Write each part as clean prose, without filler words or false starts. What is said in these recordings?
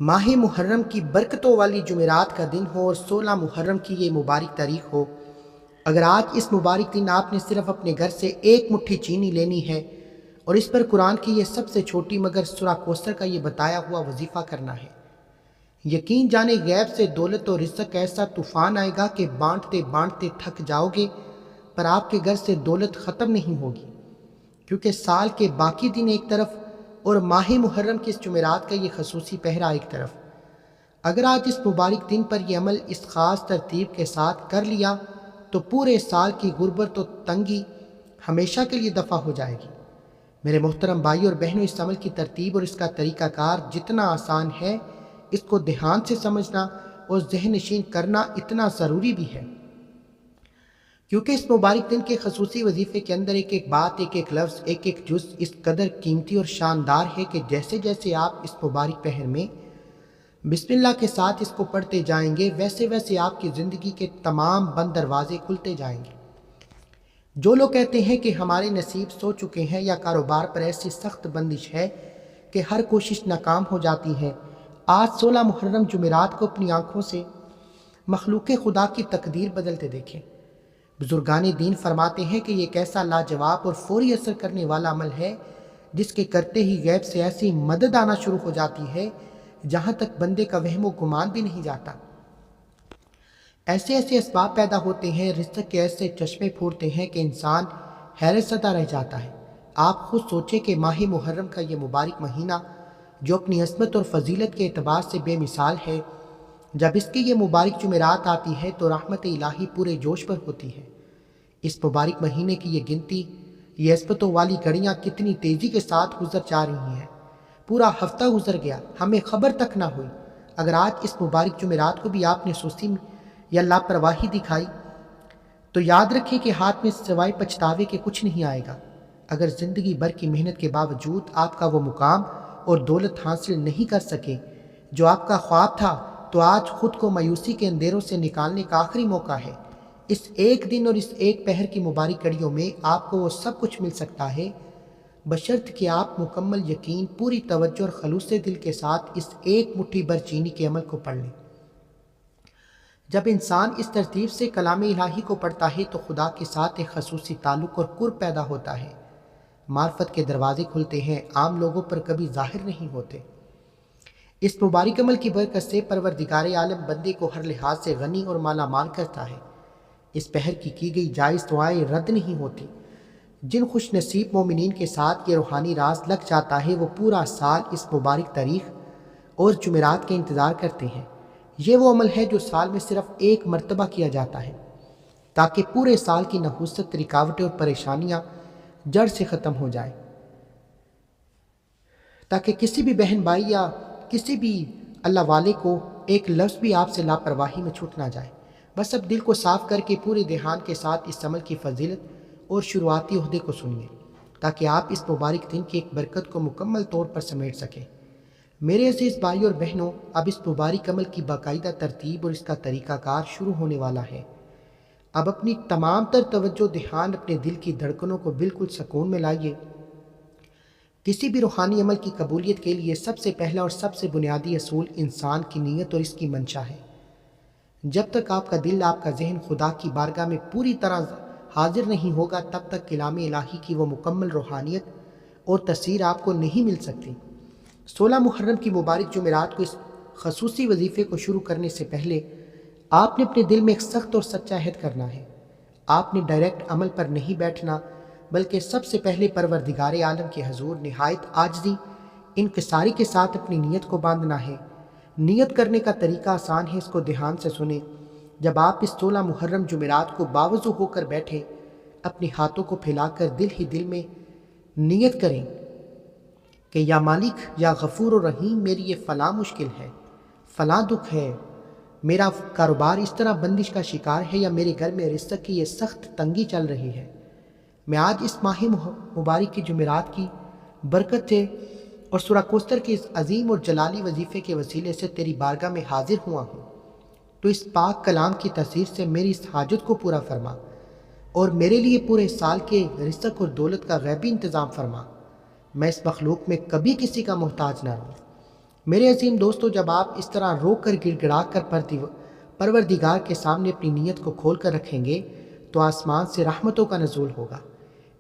ماہ محرم کی برکتوں والی جمعرات کا دن ہو اور 16 محرم کی یہ مبارک تاریخ ہو، اگر آج اس مبارک دن آپ نے صرف اپنے گھر سے ایک مٹھی چینی لینی ہے اور اس پر قرآن کی یہ سب سے چھوٹی مگر سورہ کوثر کا یہ بتایا ہوا وظیفہ کرنا ہے، یقین جانے غیب سے دولت اور رزق ایسا طوفان آئے گا کہ بانٹتے بانٹتے تھک جاؤ گے، پر آپ کے گھر سے دولت ختم نہیں ہوگی، کیونکہ سال کے باقی دن ایک طرف اور ماہ محرم کی اس جمعرات کا یہ خصوصی پہرا ایک طرف۔ اگر آج اس مبارک دن پر یہ عمل اس خاص ترتیب کے ساتھ کر لیا تو پورے سال کی غربت و تنگی ہمیشہ کے لیے دفع ہو جائے گی۔ میرے محترم بھائی اور بہنوں، اس عمل کی ترتیب اور اس کا طریقہ کار جتنا آسان ہے، اس کو دھیان سے سمجھنا اور ذہن نشین کرنا اتنا ضروری بھی ہے، کیونکہ اس مبارک دن کے خصوصی وظیفے کے اندر ایک ایک بات، ایک ایک لفظ، ایک ایک جز اس قدر قیمتی اور شاندار ہے کہ جیسے جیسے آپ اس مبارک پہر میں بسم اللہ کے ساتھ اس کو پڑھتے جائیں گے، ویسے ویسے آپ کی زندگی کے تمام بند دروازے کھلتے جائیں گے۔ جو لوگ کہتے ہیں کہ ہمارے نصیب سو چکے ہیں یا کاروبار پر ایسی سخت بندش ہے کہ ہر کوشش ناکام ہو جاتی ہے، آج 16 محرم جمعرات کو اپنی آنکھوں سے مخلوق خدا کی تقدیر بدلتے دیکھیں۔ بزرگان دین فرماتے ہیں کہ یہ ایک ایسا لاجواب اور فوری اثر کرنے والا عمل ہے جس کے کرتے ہی غیب سے ایسی مدد آنا شروع ہو جاتی ہے جہاں تک بندے کا وہم و گمان بھی نہیں جاتا۔ ایسے ایسے اسباب پیدا ہوتے ہیں، رزق کے ایسے چشمے پھوٹتے ہیں کہ انسان حیرت زدہ رہ جاتا ہے۔ آپ خود سوچیں کہ ماہ محرم کا یہ مبارک مہینہ جو اپنی عظمت اور فضیلت کے اعتبار سے بے مثال ہے، جب اس کی یہ مبارک جمعرات آتی ہے تو رحمت الہی پورے جوش پر ہوتی ہے۔ اس مبارک مہینے کی یہ گنتی، یہ عظمتوں والی گھڑیاں کتنی تیزی کے ساتھ گزر جا رہی ہیں۔ پورا ہفتہ گزر گیا، ہمیں خبر تک نہ ہوئی۔ اگر آج اس مبارک جمعرات کو بھی آپ نے سستی یا لاپرواہی دکھائی تو یاد رکھیں کہ ہاتھ میں سوائے پچھتاوے کے کچھ نہیں آئے گا۔ اگر زندگی بھر کی محنت کے باوجود آپ کا وہ مقام اور دولت حاصل نہیں کر سکے جو آپ کا خواب تھا، تو آج خود کو مایوسی کے اندھیروں سے نکالنے کا آخری موقع ہے۔ اس ایک دن اور اس ایک پہر کی مبارک گھڑیوں میں آپ کو وہ سب کچھ مل سکتا ہے، بشرط کہ آپ مکمل یقین، پوری توجہ اور خلوص دل کے ساتھ اس ایک مٹھی بھر چینی کے عمل کو پڑھ لیں۔ جب انسان اس ترتیب سے کلام الہی کو پڑھتا ہے تو خدا کے ساتھ ایک خصوصی تعلق اور قرب پیدا ہوتا ہے، معرفت کے دروازے کھلتے ہیں، عام لوگوں پر کبھی ظاہر نہیں ہوتے۔ اس مبارک عمل کی برکت سے پروردگار عالم بندے کو ہر لحاظ سے غنی اور مالا مال کرتا ہے۔ اس پہر کی گئی جائز دعائیں رد نہیں ہوتی۔ جن خوش نصیب مومنین کے ساتھ یہ روحانی راز لگ جاتا ہے، وہ پورا سال اس مبارک تاریخ اور جمعرات کے انتظار کرتے ہیں۔ یہ وہ عمل ہے جو سال میں صرف ایک مرتبہ کیا جاتا ہے، تاکہ پورے سال کی نحوست، رکاوٹیں اور پریشانیاں جڑ سے ختم ہو جائیں، تاکہ کسی بھی بہن بھائی یا کسی بھی اللہ والے کو ایک لفظ بھی آپ سے لاپرواہی میں چھوٹ نہ جائے۔ بس اب دل کو صاف کر کے پورے دھیان کے ساتھ اس عمل کی فضیلت اور شروعاتی عہدے کو سنیے، تاکہ آپ اس مبارک دن کی ایک برکت کو مکمل طور پر سمیٹ سکیں۔ میرے عزیز بھائی اور بہنوں، اب اس مبارک عمل کی باقاعدہ ترتیب اور اس کا طریقہ کار شروع ہونے والا ہے۔ اب اپنی تمام تر توجہ دھیان اپنے دل کی دھڑکنوں کو بالکل سکون میں لائیے۔ کسی بھی روحانی عمل کی قبولیت کے لیے سب سے پہلا اور سب سے بنیادی اصول انسان کی نیت اور اس کی منشا ہے۔ جب تک آپ کا دل، آپ کا ذہن خدا کی بارگاہ میں پوری طرح حاضر نہیں ہوگا، تب تک کلام الہی کی وہ مکمل روحانیت اور تاثیر آپ کو نہیں مل سکتی۔ 16 محرم کی مبارک جمعرات کو اس خصوصی وظیفے کو شروع کرنے سے پہلے آپ نے اپنے دل میں ایک سخت اور سچا عہد کرنا ہے۔ آپ نے ڈائریکٹ عمل پر نہیں بیٹھنا، بلکہ سب سے پہلے پروردگار عالم کے حضور نہایت عاجزی، انکساری کے ساتھ اپنی نیت کو باندھنا ہے۔ نیت کرنے کا طریقہ آسان ہے، اس کو دھیان سے سنیں۔ جب آپ اس 16 محرم جمعرات کو باوضو ہو کر بیٹھیں، اپنے ہاتھوں کو پھیلا کر دل ہی دل میں نیت کریں کہ یا مالک، یا غفور و رحیم، میری یہ فلاں مشکل ہے، فلاں دکھ ہے، میرا کاروبار اس طرح بندش کا شکار ہے، یا میرے گھر میں رزق کی یہ سخت تنگی چل رہی ہے۔ میں آج اس ماہ مبارک کی جمعرات کی برکت سے اور سورہ کوثر کے اس عظیم اور جلالی وظیفے کے وسیلے سے تیری بارگاہ میں حاضر ہوا ہوں، تو اس پاک کلام کی تاثیر سے میری اس حاجت کو پورا فرما اور میرے لیے پورے سال کے رزق اور دولت کا غیبی انتظام فرما۔ میں اس مخلوق میں کبھی کسی کا محتاج نہ رہوں۔ میرے عظیم دوستو، جب آپ اس طرح رو کر گڑ گڑا کر پروردگار کے سامنے اپنی نیت کو کھول کر رکھیں گے تو آسمان سے رحمتوں کا نزول ہوگا۔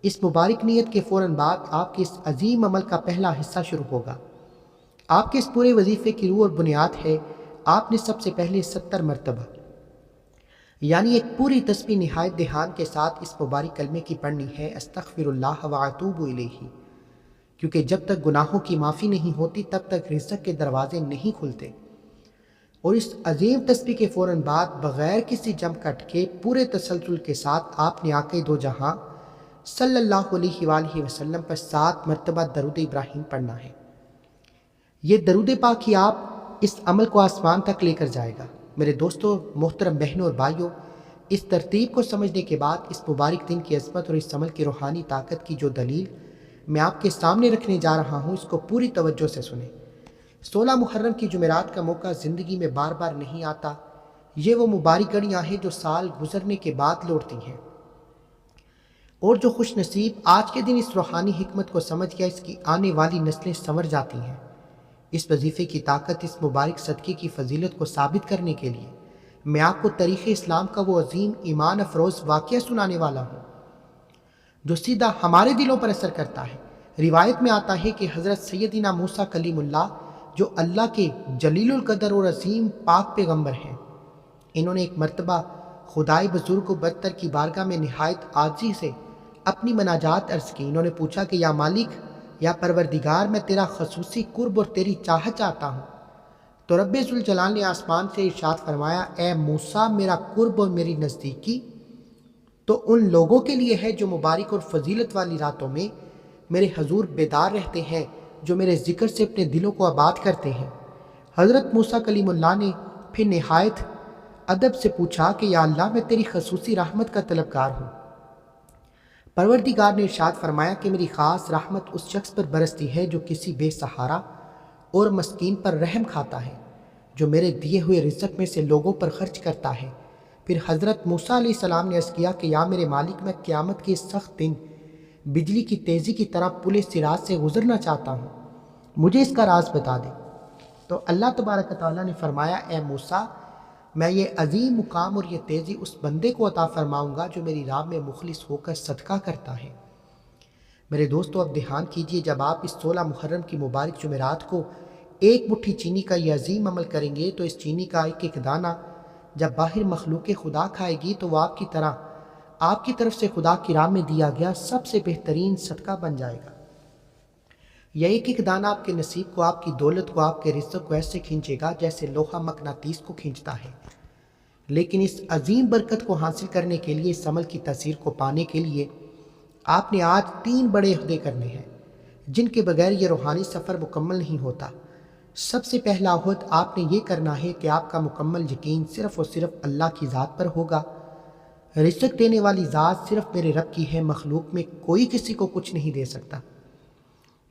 اس مبارک نیت کے فوراً بعد آپ کے اس عظیم عمل کا پہلا حصہ شروع ہوگا۔ آپ کے اس پورے وظیفے کی روح اور بنیاد ہے، آپ نے سب سے پہلے 70 مرتبہ یعنی ایک پوری تسبیح نہایت دھیان کے ساتھ اس مبارک کلمے کی پڑھنی ہے، استغفر اللہ واتوب الیہ، کیونکہ جب تک گناہوں کی معافی نہیں ہوتی تب تک رزق کے دروازے نہیں کھلتے۔ اور اس عظیم تسبیح کے فوراً بعد بغیر کسی جم کٹ کے پورے تسلسل کے ساتھ آپ نے آقا دو جہاں صلی اللہ علیہ وآلہ وسلم پر 7 مرتبہ درود ابراہیم پڑھنا ہے۔ یہ درود پاک ہی آپ اس عمل کو آسمان تک لے کر جائے گا۔ میرے دوستو، محترم بہنوں اور بھائیوں، اس ترتیب کو سمجھنے کے بعد اس مبارک دن کی عظمت اور اس عمل کی روحانی طاقت کی جو دلیل میں آپ کے سامنے رکھنے جا رہا ہوں، اس کو پوری توجہ سے سنیں۔ 16 محرم کی جمعرات کا موقع زندگی میں بار بار نہیں آتا۔ یہ وہ مبارک گھڑیاں ہیں جو سال گزرنے کے بعد لوٹتی ہیں، اور جو خوش نصیب آج کے دن اس روحانی حکمت کو سمجھ گیا، اس کی آنے والی نسلیں سنور جاتی ہیں۔ اس وظیفے کی طاقت، اس مبارک صدقے کی فضیلت کو ثابت کرنے کے لیے میں آپ کو تاریخ اسلام کا وہ عظیم ایمان افروز واقعہ سنانے والا ہوں جو سیدھا ہمارے دلوں پر اثر کرتا ہے۔ روایت میں آتا ہے کہ حضرت سیدنا موسیٰ کلیم اللہ، جو اللہ کے جلیل القدر اور عظیم پاک پیغمبر ہیں، انہوں نے ایک مرتبہ خدائے بزرگ و برتر کی بارگاہ میں نہایت عاجزی سے اپنی مناجات عرض کی۔ انہوں نے پوچھا کہ یا مالک، یا پروردگار، میں تیرا خصوصی قرب اور تیری چاہت چاہتا ہوں۔ تو رب ذوالجلال نے آسمان سے ارشاد فرمایا، اے موسیٰ، میرا قرب اور میری نزدیکی تو ان لوگوں کے لیے ہے جو مبارک اور فضیلت والی راتوں میں میرے حضور بیدار رہتے ہیں، جو میرے ذکر سے اپنے دلوں کو آباد کرتے ہیں۔ حضرت موسیٰ کلیم اللہ نے پھر نہایت ادب سے پوچھا کہ یا اللہ، میں تیری خصوصی رحمت کا طلبگار ہوں۔ پروردگار نے ارشاد فرمایا کہ میری خاص رحمت اس شخص پر برستی ہے جو کسی بے سہارا اور مسکین پر رحم کھاتا ہے، جو میرے دیے ہوئے رزق میں سے لوگوں پر خرچ کرتا ہے۔ پھر حضرت موسیٰ علیہ السلام نے عرض کیا کہ یا میرے مالک، میں قیامت کے سخت دن بجلی کی تیزی کی طرح پل صراط سے گزرنا چاہتا ہوں، مجھے اس کا راز بتا دے۔ تو اللہ تبارک تعالیٰ نے فرمایا، اے موسیٰ، میں یہ عظیم مقام اور یہ تیزی اس بندے کو عطا فرماؤں گا جو میری راہ میں مخلص ہو کر صدقہ کرتا ہے۔ میرے دوستو، اب دھیان کیجئے، جب آپ اس 16 محرم کی مبارک جمعرات کو ایک مٹھی چینی کا یہ عظیم عمل کریں گے تو اس چینی کا ایک ایک دانہ جب باہر مخلوق خدا کھائے گی تو وہ آپ کی طرف سے خدا کی راہ میں دیا گیا سب سے بہترین صدقہ بن جائے گا۔ یہ ایک ایک دانہ آپ کے نصیب کو، آپ کی دولت کو، آپ کے رزق کو ایسے کھینچے گا جیسے لوہا مقناطیس کو کھینچتا ہے۔ لیکن اس عظیم برکت کو حاصل کرنے کے لیے، اس عمل کی تاثیر کو پانے کے لیے آپ نے آج 3 بڑے عہدے کرنے ہیں جن کے بغیر یہ روحانی سفر مکمل نہیں ہوتا۔ سب سے پہلا عہد آپ نے یہ کرنا ہے کہ آپ کا مکمل یقین صرف اور صرف اللہ کی ذات پر ہوگا۔ رزق دینے والی ذات صرف میرے رب کی ہے، مخلوق میں کوئی کسی کو کچھ نہیں دے سکتا۔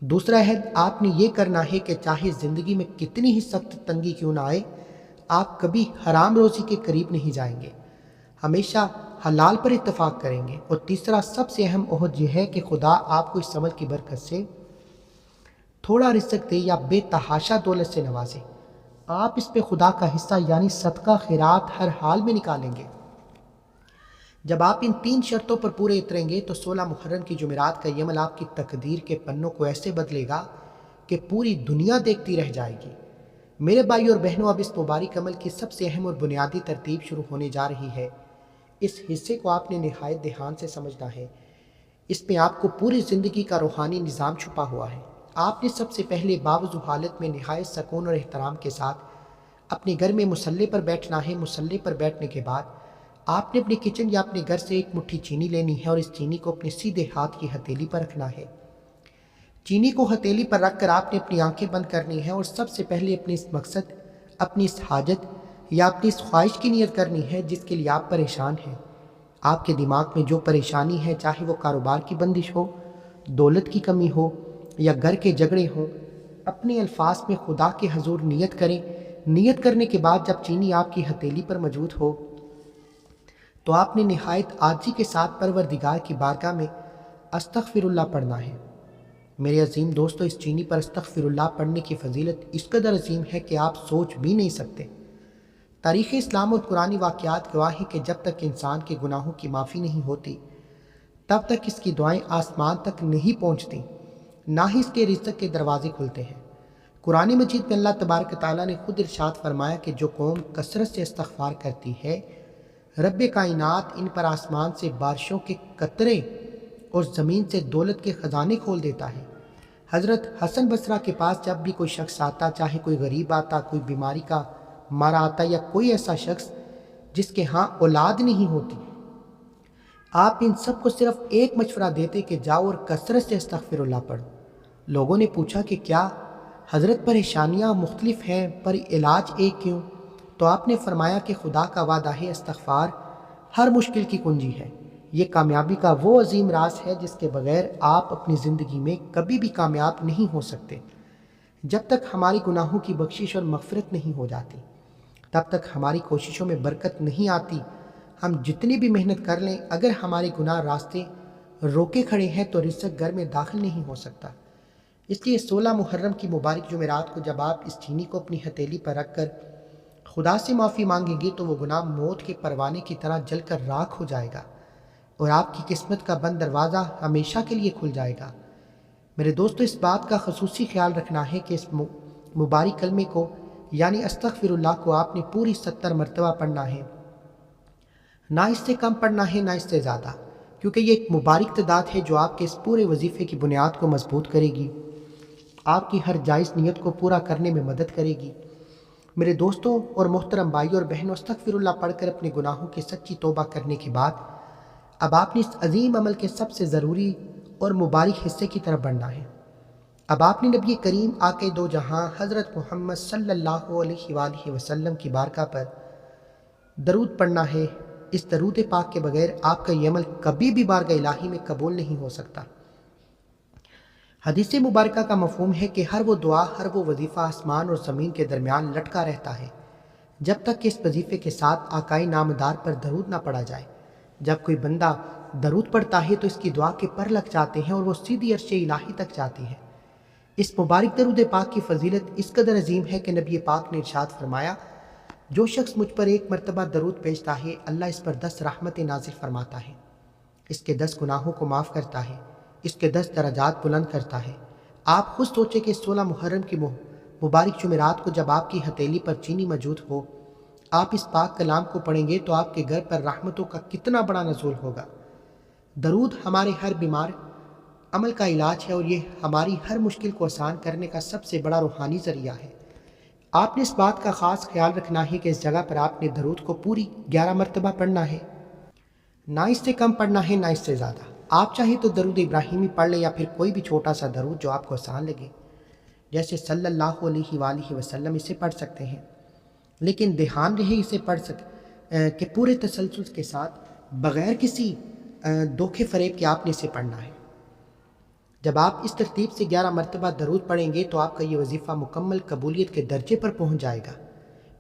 دوسرا عہد آپ نے یہ کرنا ہے کہ چاہے زندگی میں کتنی ہی سخت تنگی کیوں نہ آئے، آپ کبھی حرام روزی کے قریب نہیں جائیں گے، ہمیشہ حلال پر اتفاق کریں گے۔ اور تیسرا سب سے اہم عہد یہ ہے کہ خدا آپ کو اس عمل کی برکت سے تھوڑا رزق دے یا بے تحاشا دولت سے نوازے، آپ اس پہ خدا کا حصہ یعنی صدقہ خیرات ہر حال میں نکالیں گے۔ جب آپ ان 3 شرطوں پر پورے اتریں گے تو 16 محرم کی جمعرات کا یہ عمل آپ کی تقدیر کے پنوں کو ایسے بدلے گا کہ پوری دنیا دیکھتی رہ جائے گی۔ میرے بھائی اور بہنوں، اب اس مبارک عمل کی سب سے اہم اور بنیادی ترتیب شروع ہونے جا رہی ہے۔ اس حصے کو آپ نے نہایت دھیان سے سمجھنا ہے، اس میں آپ کو پوری زندگی کا روحانی نظام چھپا ہوا ہے۔ آپ نے سب سے پہلے باوضو حالت میں نہایت سکون اور احترام کے ساتھ اپنے گھر میں مصلی پر بیٹھنا ہے۔ مصلی پر بیٹھنے کے بعد آپ نے اپنے کچن یا اپنے گھر سے ایک مٹھی چینی لینی ہے اور اس چینی کو اپنے سیدھے ہاتھ کی ہتھیلی پر رکھنا ہے۔ چینی کو ہتھیلی پر رکھ کر آپ نے اپنی آنکھیں بند کرنی ہے اور سب سے پہلے اپنے اس مقصد، اپنی اس حاجت یا اپنی اس خواہش کی نیت کرنی ہے جس کے لیے آپ پریشان ہیں۔ آپ کے دماغ میں جو پریشانی ہے، چاہے وہ کاروبار کی بندش ہو، دولت کی کمی ہو یا گھر کے جھگڑے ہوں، اپنے الفاظ میں خدا کے حضور نیت کریں۔ نیت کرنے کے بعد جب چینی آپ کی ہتھیلی پر موجود ہو تو آپ نے نہایت عاجزی کے ساتھ پروردگار کی بارگاہ میں استغفر اللہ پڑھنا ہے۔ میرے عظیم دوستو، اس چینی پر استغفر اللہ پڑھنے کی فضیلت اس قدر عظیم ہے کہ آپ سوچ بھی نہیں سکتے۔ تاریخ اسلام اور قرآنی واقعات گواہ ہیں کہ جب تک انسان کے گناہوں کی معافی نہیں ہوتی تب تک اس کی دعائیں آسمان تک نہیں پہنچتی، نہ ہی اس کے رزق کے دروازے کھلتے ہیں۔ قرآن مجید میں اللہ تبارک تعالیٰ نے خود ارشاد فرمایا کہ جو قوم کثرت سے استغفار کرتی ہے، رب کائنات ان پر آسمان سے بارشوں کے قطرے اور زمین سے دولت کے خزانے کھول دیتا ہے۔ حضرت حسن بصری کے پاس جب بھی کوئی شخص آتا، چاہے کوئی غریب آتا، کوئی بیماری کا مارا آتا یا کوئی ایسا شخص جس کے ہاں اولاد نہیں ہوتی، آپ ان سب کو صرف ایک مشورہ دیتے کہ جاؤ اور کثرت سے استغفر اللہ پڑھو۔ لوگوں نے پوچھا کہ کیا حضرت پریشانیاں مختلف ہیں پر علاج ایک کیوں؟ تو آپ نے فرمایا کہ خدا کا وعدہ ہے، استغفار ہر مشکل کی کنجی ہے۔ یہ کامیابی کا وہ عظیم راز ہے جس کے بغیر آپ اپنی زندگی میں کبھی بھی کامیاب نہیں ہو سکتے۔ جب تک ہماری گناہوں کی بخشش اور مغفرت نہیں ہو جاتی، تب تک ہماری کوششوں میں برکت نہیں آتی۔ ہم جتنی بھی محنت کر لیں، اگر ہمارے گناہ راستے روکے کھڑے ہیں تو رزق گھر میں داخل نہیں ہو سکتا۔ اس لیے 16 محرم کی مبارک جمعرات کو جب آپ اس چینی کو اپنی ہتھیلی پر رکھ کر خدا سے معافی مانگیں گے تو وہ گناہ موت کے پروانے کی طرح جل کر راکھ ہو جائے گا اور آپ کی قسمت کا بند دروازہ ہمیشہ کے لیے کھل جائے گا۔ میرے دوستو، اس بات کا خصوصی خیال رکھنا ہے کہ اس مبارک کلمے کو یعنی استغفر اللہ کو آپ نے پوری 70 مرتبہ پڑھنا ہے، نہ اس سے کم پڑھنا ہے نہ اس سے زیادہ، کیونکہ یہ ایک مبارک تعداد ہے جو آپ کے اس پورے وظیفے کی بنیاد کو مضبوط کرے گی، آپ کی ہر جائز نیت کو پورا کرنے میں مدد کرے گی۔ میرے دوستوں اور محترم بھائیوں اور بہنوں، استغفر اللہ پڑھ کر اپنے گناہوں کی سچی توبہ کرنے کے بعد اب آپ نے اس عظیم عمل کے سب سے ضروری اور مبارک حصے کی طرف بڑھنا ہے۔ اب آپ نے نبی کریم آقا دو جہاں حضرت محمد صلی اللہ علیہ وآلہ وسلم کی بارگاہ پر درود پڑھنا ہے۔ اس درود پاک کے بغیر آپ کا یہ عمل کبھی بھی بارگاہ الہی میں قبول نہیں ہو سکتا۔ حدیث مبارکہ کا مفہوم ہے کہ ہر وہ دعا، ہر وہ وظیفہ آسمان اور زمین کے درمیان لٹکا رہتا ہے جب تک کہ اس وظیفے کے ساتھ آقائی نامدار پر درود نہ پڑھا جائے۔ جب کوئی بندہ درود پڑھتا ہے تو اس کی دعا کے پر لگ جاتے ہیں اور وہ سیدھی عرش الہی تک جاتی ہے۔ اس مبارک درود پاک کی فضیلت اس قدر عظیم ہے کہ نبی پاک نے ارشاد فرمایا، جو شخص مجھ پر ایک مرتبہ درود بھیجتا ہے، اللہ اس پر 10 رحمتیں نازل فرماتا ہے، اس کے 10 گناہوں کو معاف کرتا ہے، اس کے 10 درجات بلند کرتا ہے۔ آپ خود سوچیں کہ 16 محرم کی مبارک جمعرات کو جب آپ کی ہتھیلی پر چینی موجود ہو، آپ اس پاک کلام کو پڑھیں گے تو آپ کے گھر پر رحمتوں کا کتنا بڑا نزول ہوگا۔ درود ہمارے ہر بیمار عمل کا علاج ہے اور یہ ہماری ہر مشکل کو آسان کرنے کا سب سے بڑا روحانی ذریعہ ہے۔ آپ نے اس بات کا خاص خیال رکھنا ہے کہ اس جگہ پر آپ نے درود کو پوری 11 مرتبہ پڑھنا ہے، نہ اس سے کم پڑھنا ہے نہ اس سے زیادہ۔ آپ چاہیں تو درود ابراہیمی پڑھ لیں یا پھر کوئی بھی چھوٹا سا درود جو آپ کو آسان لگے، جیسے صلی اللہ علیہ وآلہ وسلم، اسے پڑھ سکتے ہیں، لیکن دھیان رہے اسے پڑھ کہ پورے تسلسل کے ساتھ بغیر کسی دھوکے فریب کے آپ نے اسے پڑھنا ہے۔ جب آپ اس ترتیب سے 11 مرتبہ درود پڑھیں گے تو آپ کا یہ وظیفہ مکمل قبولیت کے درجے پر پہنچ جائے گا۔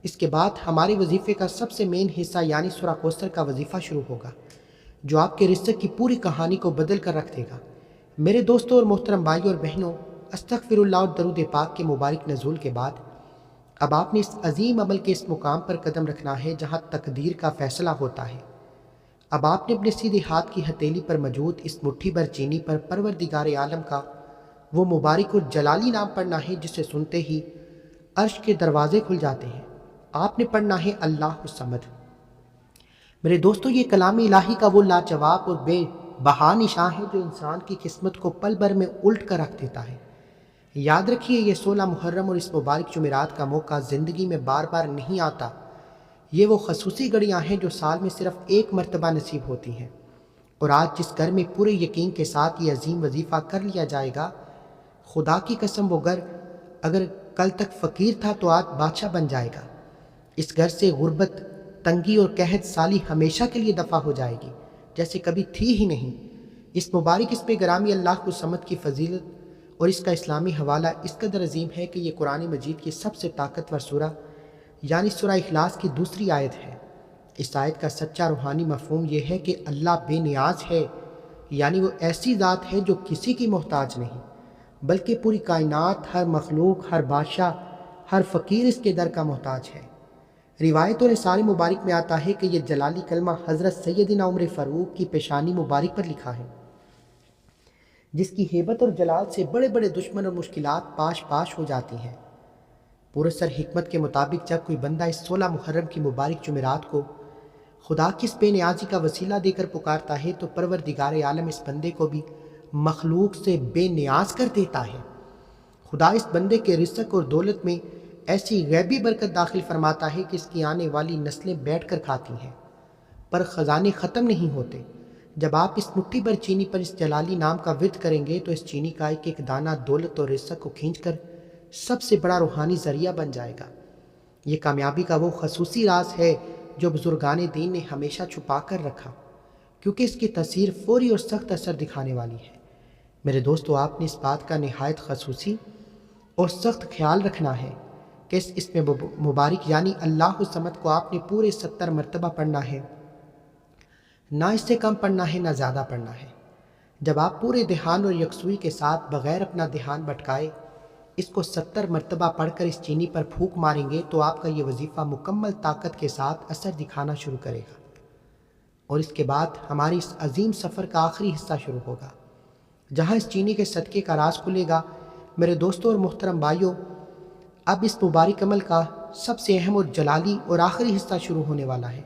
اس کے بعد ہمارے وظیفے کا سب سے مین حصہ یعنی سورہ کوثر کا وظیفہ شروع ہوگا، جو آپ کے رزق کی پوری کہانی کو بدل کر رکھ دے گا۔ میرے دوستوں اور محترم بھائیوں اور بہنوں، استغفر اللہ اور درود پاک کے مبارک نزول کے بعد اب آپ نے اس عظیم عمل کے اس مقام پر قدم رکھنا ہے جہاں تقدیر کا فیصلہ ہوتا ہے۔ اب آپ نے اپنے سیدھے ہاتھ کی ہتھیلی پر موجود اس مٹھی بھر چینی پر پروردگار عالم کا وہ مبارک اور جلالی نام پڑھنا ہے جسے سنتے ہی عرش کے دروازے کھل جاتے ہیں۔ آپ نے پڑھنا ہے اللہ الصمد۔ میرے دوستو، یہ کلام الہی کا وہ لاجواب اور بے بہا نشان ہے جو انسان کی قسمت کو پل بھر میں الٹ کر رکھ دیتا ہے۔ یاد رکھیے، یہ 16 محرم اور اس مبارک جمعرات کا موقع زندگی میں بار بار نہیں آتا۔ یہ وہ خصوصی گھڑیاں ہیں جو سال میں صرف ایک مرتبہ نصیب ہوتی ہیں، اور آج جس گھر میں پورے یقین کے ساتھ یہ عظیم وظیفہ کر لیا جائے گا، خدا کی قسم وہ گھر اگر کل تک فقیر تھا تو آج بادشاہ بن جائے گا۔ اس گھر سے غربت، تنگی اور قحط سالی ہمیشہ کے لیے دفع ہو جائے گی جیسے کبھی تھی ہی نہیں۔ اس مبارک اسم گرامی اللہ کو صمد کی فضیلت اور اس کا اسلامی حوالہ اس قدر عظیم ہے کہ یہ قرآن مجید کی سب سے طاقتور سورہ یعنی سورہ اخلاص کی دوسری آیت ہے۔ اس آیت کا سچا روحانی مفہوم یہ ہے کہ اللہ بے نیاز ہے، یعنی وہ ایسی ذات ہے جو کسی کی محتاج نہیں، بلکہ پوری کائنات، ہر مخلوق، ہر بادشاہ، ہر فقیر اس کے در کا محتاج ہے۔ روایت اور رسالہ مبارک میں آتا ہے کہ یہ جلالی کلمہ حضرت سیدنا عمر فاروق کی پیشانی مبارک پر لکھا ہے، جس کی ہیبت اور جلال سے بڑے بڑے دشمن اور مشکلات پاش پاش ہو جاتی ہیں۔ پورسر حکمت کے مطابق جب کوئی بندہ اس 16 محرم کی مبارک جمعرات کو خدا کی اس بے نیازی کا وسیلہ دے کر پکارتا ہے تو پروردگار عالم اس بندے کو بھی مخلوق سے بے نیاز کر دیتا ہے۔ خدا اس بندے کے رزق اور دولت میں ایسی غیبی برکت داخل فرماتا ہے کہ اس کی آنے والی نسلیں بیٹھ کر کھاتی ہیں، پر خزانے ختم نہیں ہوتے۔ جب آپ اس مٹھی بھر چینی پر اس جلالی نام کا ورد کریں گے تو اس چینی کا ایک ایک دانہ دولت اور رزق کو کھینچ کر سب سے بڑا روحانی ذریعہ بن جائے گا۔ یہ کامیابی کا وہ خصوصی راز ہے جو بزرگان دین نے ہمیشہ چھپا کر رکھا، کیونکہ اس کی تاثیر فوری اور سخت اثر دکھانے والی ہے۔ میرے دوستو، آپ نے اس بات کا نہایت خصوصی اور سخت خیال رکھنا ہے کہ اس اسم مبارک یعنی اللہ الصمد کو آپ نے پورے 70 مرتبہ پڑھنا ہے، نہ اس سے کم پڑھنا ہے نہ زیادہ پڑھنا ہے۔ جب آپ پورے دھیان اور یکسوئی کے ساتھ بغیر اپنا دھیان بھٹکائے اس کو 70 مرتبہ پڑھ کر اس چینی پر پھونک ماریں گے تو آپ کا یہ وظیفہ مکمل طاقت کے ساتھ اثر دکھانا شروع کرے گا، اور اس کے بعد ہماری اس عظیم سفر کا آخری حصہ شروع ہوگا، جہاں اس چینی کے صدقے کا راز کھلے گا۔ میرے دوستوں اور محترم بھائیوں، اب اس مبارک عمل کا سب سے اہم اور جلالی اور آخری حصہ شروع ہونے والا ہے۔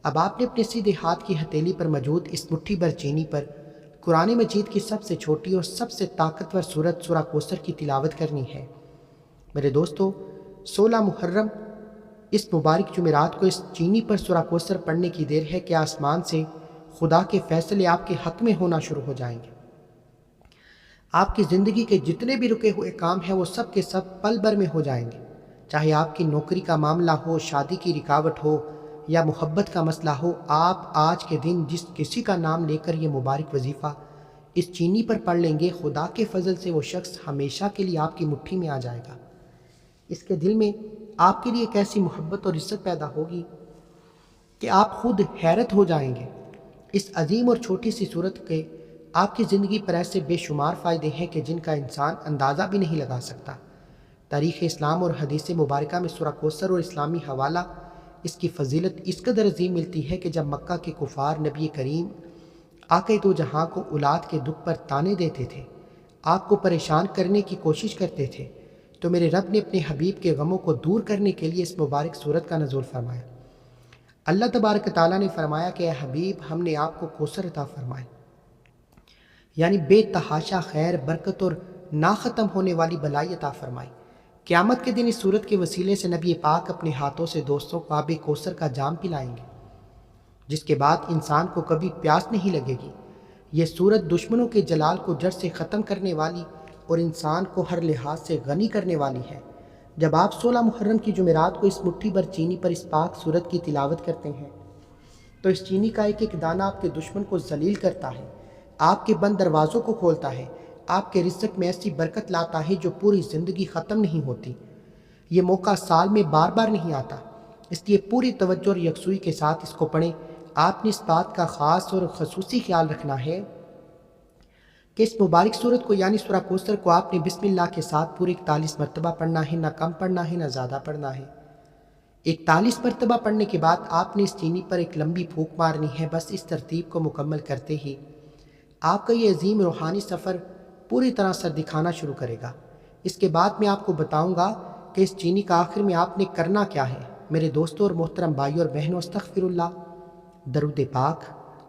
اب آپ نے اپنے سیدھے ہاتھ کی ہتھیلی پر موجود اس مٹھی بھر چینی پر قرآن مجید کی سب سے چھوٹی اور سب سے طاقتور سورت سورہ کوثر کی تلاوت کرنی ہے۔ میرے دوستو، 16 محرم اس مبارک جمعرات کو اس چینی پر سورہ کوثر پڑھنے کی دیر ہے کہ آسمان سے خدا کے فیصلے آپ کے حق میں ہونا شروع ہو جائیں گے۔ آپ کی زندگی کے جتنے بھی رکے ہوئے کام ہیں وہ سب کے سب پل بھر میں ہو جائیں گے، چاہے آپ کی نوکری کا معاملہ ہو، شادی کی رکاوٹ ہو یا محبت کا مسئلہ ہو۔ آپ آج کے دن جس کسی کا نام لے کر یہ مبارک وظیفہ اس چینی پر پڑھ لیں گے، خدا کے فضل سے وہ شخص ہمیشہ کے لیے آپ کی مٹھی میں آ جائے گا۔ اس کے دل میں آپ کے لیے ایک ایسی محبت اور عزت پیدا ہوگی کہ آپ خود حیرت ہو جائیں گے۔ اس عظیم اور چھوٹی سی صورت کے آپ کی زندگی پر ایسے بے شمار فائدے ہیں کہ جن کا انسان اندازہ بھی نہیں لگا سکتا۔ تاریخ اسلام اور حدیث مبارکہ میں سورہ کوثر اور اسلامی حوالہ اس کی فضیلت اس قدر عظیم ملتی ہے کہ جب مکہ کے کفار نبی کریم آقا دو جہاں کو اولاد کے دکھ پر تانے دیتے تھے، آپ کو پریشان کرنے کی کوشش کرتے تھے، تو میرے رب نے اپنے حبیب کے غموں کو دور کرنے کے لیے اس مبارک صورت کا نزول فرمایا۔ اللہ تبارک تعالیٰ نے فرمایا کہ اے حبیب، ہم نے آپ کو کوثر عطا فرمائے، یعنی بے تحاشا خیر، برکت اور نا ختم ہونے والی بلائی عطا فرمائی۔ قیامت کے دن اس صورت کے وسیلے سے نبی پاک اپنے ہاتھوں سے دوستوں کو آب کوثر کا جام پلائیں گے، جس کے بعد انسان کو کبھی پیاس نہیں لگے گی۔ یہ صورت دشمنوں کے جلال کو جڑ سے ختم کرنے والی اور انسان کو ہر لحاظ سے غنی کرنے والی ہے۔ جب آپ 16 محرم کی جمعرات کو اس مٹھی بھر چینی پر اس پاک صورت کی تلاوت کرتے ہیں تو اس چینی کا ایک ایک دانہ آپ کے دشمن کو ذلیل کرتا ہے، آپ کے بند دروازوں کو کھولتا ہے، آپ کے رزق میں ایسی برکت لاتا ہے جو پوری زندگی ختم نہیں ہوتی۔ یہ موقع سال میں بار بار نہیں آتا، اس لیے پوری توجہ اور یکسوئی کے ساتھ اس کو پڑھیں۔ آپ نے اس بات کا خاص اور خصوصی خیال رکھنا ہے کہ اس مبارک صورت کو یعنی سورہ کوثر کو آپ نے بسم اللہ کے ساتھ پورے 41 مرتبہ پڑھنا ہے، نہ کم پڑھنا ہے نہ زیادہ پڑھنا ہے۔ 41 مرتبہ پڑھنے کے بعد آپ نے اس چینی پر ایک لمبی پھونک مارنی ہے۔ بس اس ترتیب کو مکمل کرتے ہی آپ کا یہ عظیم روحانی سفر پوری طرح سر دکھانا شروع کرے گا۔ اس کے بعد میں آپ کو بتاؤں گا کہ اس چینی کا آخر میں آپ نے کرنا کیا ہے۔ میرے دوستوں اور محترم بھائیوں اور بہنوں، استغفر اللہ، درود پاک،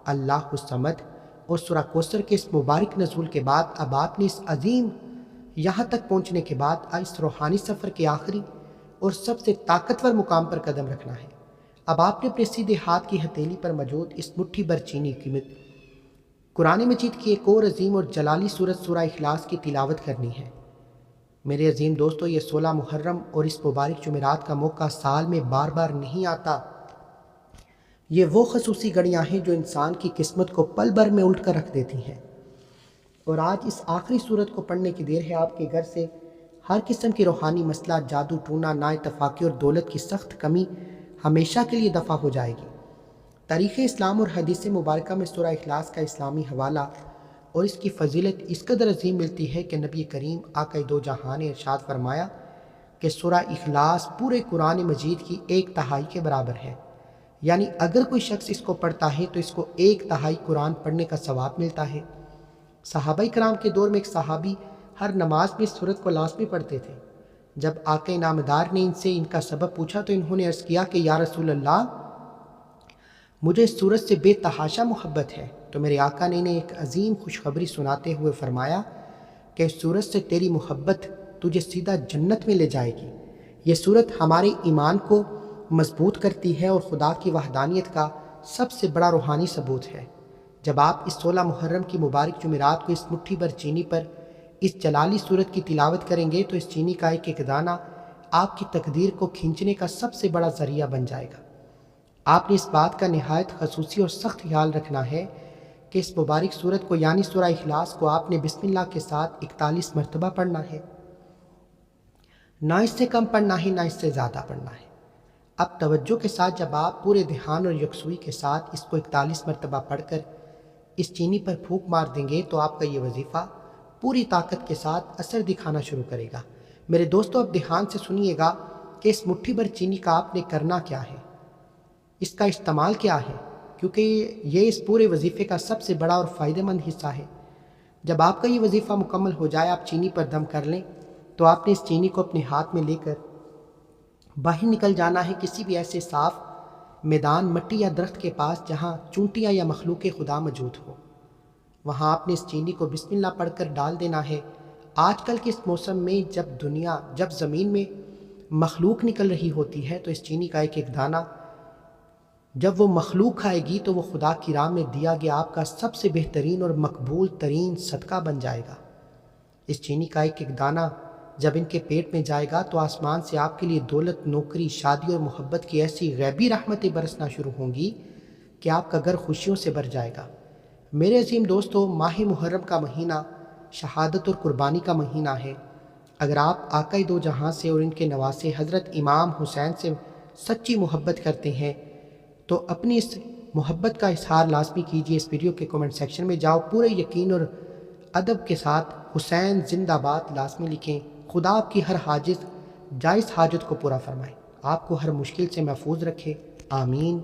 اللہ الصمد اور سورہ کوثر کے اس مبارک نزول کے بعد اب آپ نے اس عظیم یہاں تک پہنچنے کے بعد اس روحانی سفر کے آخری اور سب سے طاقتور مقام پر قدم رکھنا ہے۔ اب آپ نے اپنے سیدھے ہاتھ کی ہتھیلی پر موجود اس مٹھی بھر چینی کی قرآن مجید کی ایک اور عظیم اور جلالی صورت سورہ اخلاص کی تلاوت کرنی ہے۔ میرے عظیم دوستو، یہ 16 محرم اور اس مبارک جمعرات کا موقع سال میں بار بار نہیں آتا۔ یہ وہ خصوصی گھڑیاں ہیں جو انسان کی قسمت کو پل بھر میں الٹ کر رکھ دیتی ہیں، اور آج اس آخری صورت کو پڑھنے کی دیر ہے۔ آپ کے گھر سے ہر قسم کی روحانی مسئلہ، جادو ٹونا، نا اتفاقی اور دولت کی سخت کمی ہمیشہ کے لیے دفع ہو جائے گی۔ تاریخ اسلام اور حدیث مبارکہ میں سورہ اخلاص کا اسلامی حوالہ اور اس کی فضیلت اس قدر عظیم ملتی ہے کہ نبی کریم آقا دو جہاں نے ارشاد فرمایا کہ سورہ اخلاص پورے قرآن مجید کی 1/3 کے برابر ہے، یعنی اگر کوئی شخص اس کو پڑھتا ہے تو اس کو 1/3 قرآن پڑھنے کا ثواب ملتا ہے۔ صحابہ کرام کے دور میں ایک صحابی ہر نماز میں اس سورت کو لازمی پڑھتے تھے۔ جب آقا نامدار نے ان سے ان کا سبب پوچھا تو انہوں نے عرض کیا کہ یا رسول اللہ، مجھے اس سورت سے بے تحاشا محبت ہے۔ تو میرے آقا نے انہیں ایک عظیم خوشخبری سناتے ہوئے فرمایا کہ اس سورت سے تیری محبت تجھے سیدھا جنت میں لے جائے گی۔ یہ سورت ہمارے ایمان کو مضبوط کرتی ہے اور خدا کی وحدانیت کا سب سے بڑا روحانی ثبوت ہے۔ جب آپ اس 16 محرم کی مبارک جمعرات کو اس مٹھی بھر چینی پر اس جلالی سورت کی تلاوت کریں گے تو اس چینی کا ایک ایک دانہ آپ کی تقدیر کو کھینچنے کا سب سے بڑا ذریعہ بن جائے گا۔ آپ نے اس بات کا نہایت خصوصی اور سخت خیال رکھنا ہے کہ اس مبارک سورت کو یعنی سورہ اخلاص کو آپ نے بسم اللہ کے ساتھ 41 مرتبہ پڑھنا ہے، نہ اس سے کم پڑھنا ہے نہ اس سے زیادہ پڑھنا ہے۔ اب توجہ کے ساتھ جب آپ پورے دھیان اور یکسوئی کے ساتھ اس کو 41 مرتبہ پڑھ کر اس چینی پر پھونک مار دیں گے تو آپ کا یہ وظیفہ پوری طاقت کے ساتھ اثر دکھانا شروع کرے گا۔ میرے دوستو، اب دھیان سے سنیے گا کہ اس مٹھی بھر چینی کا آپ نے کرنا کیا ہے، اس کا استعمال کیا ہے، کیونکہ یہ اس پورے وظیفے کا سب سے بڑا اور فائدہ مند حصہ ہے۔ جب آپ کا یہ وظیفہ مکمل ہو جائے، آپ چینی پر دم کر لیں تو آپ نے اس چینی کو اپنے ہاتھ میں لے کر باہر نکل جانا ہے کسی بھی ایسے صاف میدان، مٹی یا درخت کے پاس جہاں چونٹیاں یا مخلوق خدا موجود ہو۔ وہاں آپ نے اس چینی کو بسم اللہ پڑھ کر ڈال دینا ہے۔ آج کل کے اس موسم میں جب زمین میں مخلوق نکل رہی ہوتی ہے تو اس چینی کا ایک ایک دانہ جب وہ مخلوق کھائے گی تو وہ خدا کی راہ میں دیا گیا آپ کا سب سے بہترین اور مقبول ترین صدقہ بن جائے گا۔ اس چینی کا ایک ایک دانہ جب ان کے پیٹ میں جائے گا تو آسمان سے آپ کے لیے دولت، نوکری، شادی اور محبت کی ایسی غیبی رحمتیں برسنا شروع ہوں گی کہ آپ کا گھر خوشیوں سے بھر جائے گا۔ میرے عظیم دوستو، ماہ محرم کا مہینہ شہادت اور قربانی کا مہینہ ہے۔ اگر آپ آقا دو جہاں سے اور ان کے نواسے حضرت امام حسین سے سچی محبت کرتے ہیں تو اپنی اس محبت کا اظہار لازمی کیجیے۔ اس ویڈیو کے کمنٹ سیکشن میں جاؤ، پورے یقین اور ادب کے ساتھ حسین زندہ باد لازمی لکھیں۔ خدا آپ کی ہر جائز حاجت کو پورا فرمائے، آپ کو ہر مشکل سے محفوظ رکھے، آمین۔